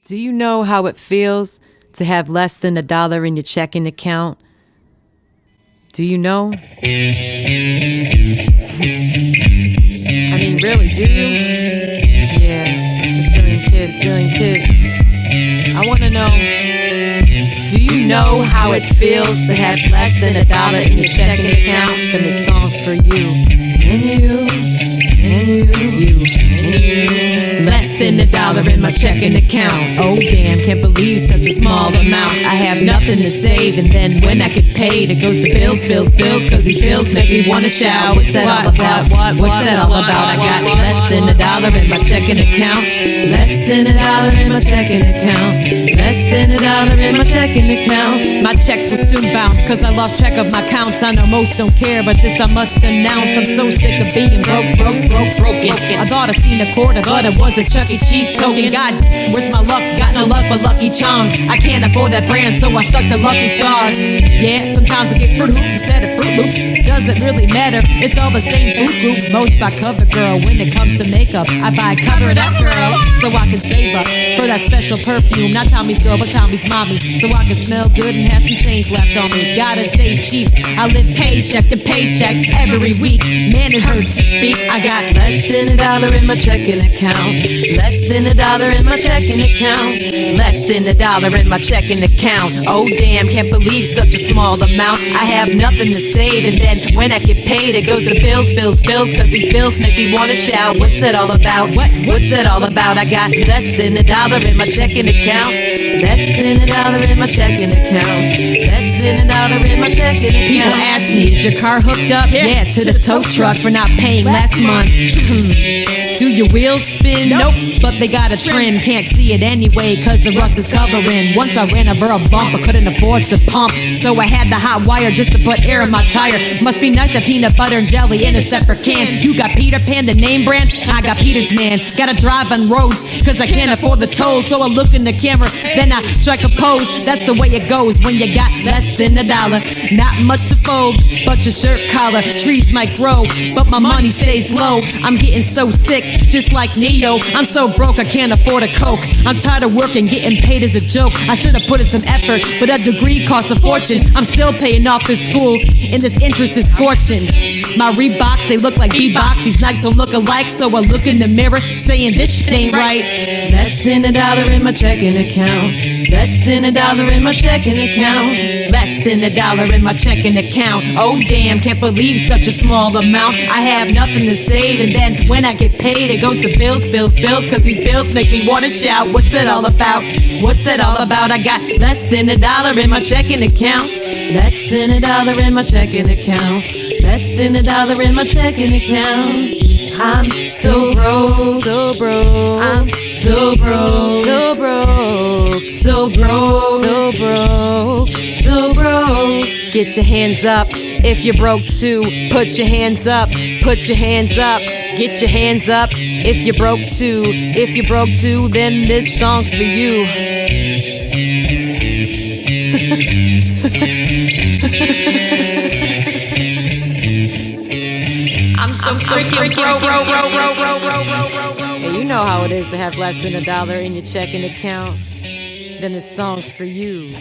Do you know how it feels to have less than $1 in your checking account? Do you know? I mean, really, do you? Yeah, Sicilian kiss, Sicilian kiss. I wanna know, do you know how it feels to have less than $1 in your checking account? Then this song's for you. And you, and you, and you. Less than $1 in my checking account. Oh damn, can't believe such a small amount. I have nothing to save, and then when I get paid, it goes to bills, bills, bills. Cause these bills make me wanna shout. What's that all about? What's that all about? I got less than $1 in my checking account. Less than $1 in my checking account. Less than $1 in my checking account. My checks will soon bounce, cause I lost track of my counts. I know most don't care, but this I must announce. I'm so sick of being broken. I thought I seen a quarter, but it was a Chuck E. Cheese token. God, where's my luck? Got no luck but Lucky Charms. I can't afford that brand, so I stuck to Lucky Stars. Yeah, sometimes I get Fruit Hoops instead of Fruit Loops. Doesn't really matter, it's all the same food group. Most buy CoverGirl. When it comes to makeup, I buy Cover It Up Girl, so I can save up for that special perfume. Not Tommy's girl, but Tommy's mommy, so I can smell good and have some change left on me. Gotta stay cheap, I live paycheck to paycheck every week. Man, it hurts to speak. I got less than $1 in my checking account. Less than $1 in my checking account. Less than $1 in my checking account. Oh damn, can't believe such a small amount. I have nothing to save, and then when I get paid, it goes to bills, bills, bills. Cause these bills make me wanna shout. What's that all about? What's that all about? I got less than $1 in my checking account. Less than $1 in my checking account. Less than $1 in my checking account. People ask me, is your car hooked up? Yeah, to the tow truck for not paying last month. Do your wheels spin? Nope, but they got a trim. Can't see it anyway, cause the rust is covering. Once I ran over a bump, I couldn't afford to pump, so I had the hot wire just to put air in my tire. Must be nice to peanut butter and jelly in a separate can. You got Peter Pan, the name brand? I got Peter's Man. Gotta drive on roads, cause I can't afford the tolls. So I look in the camera, then I strike a pose. That's the way it goes when you got less than $1. Not much to fold, but your shirt collar. Trees might grow, but my money stays low. I'm getting so sick, just like Neo. I'm so broke I can't afford a Coke. I'm tired of working, getting paid as a joke. I should have put in some effort, but a degree costs a fortune. I'm still paying off this school, and this interest is scorching. My Reeboks, they look like B-Box. These Nikes don't look alike, so I look in the mirror, saying this shit ain't right. Less than $1 in my checking account. Less than $1 in my checking account. Less than $1 in my checking account. Oh damn, can't believe such a small amount. I have nothing to save, and then when I get paid, it goes to bills, bills, bills. Cause these bills make me wanna shout. What's that all about? What's that all about? I got less than $1 in my checking account. Less than $1 in my checking account. Less than $1 in my checking account. I'm so broke, so broke. I'm so broke, so broke, so broke, so broke, so broke. Get your hands up if you're broke too. Put your hands up, put your hands up. Get your hands up if you're broke too. If you're broke too, then this song's for you. I'm so freaking broke. Hey, you know how it is to have less than $1 in your checking account. Then this song's for you.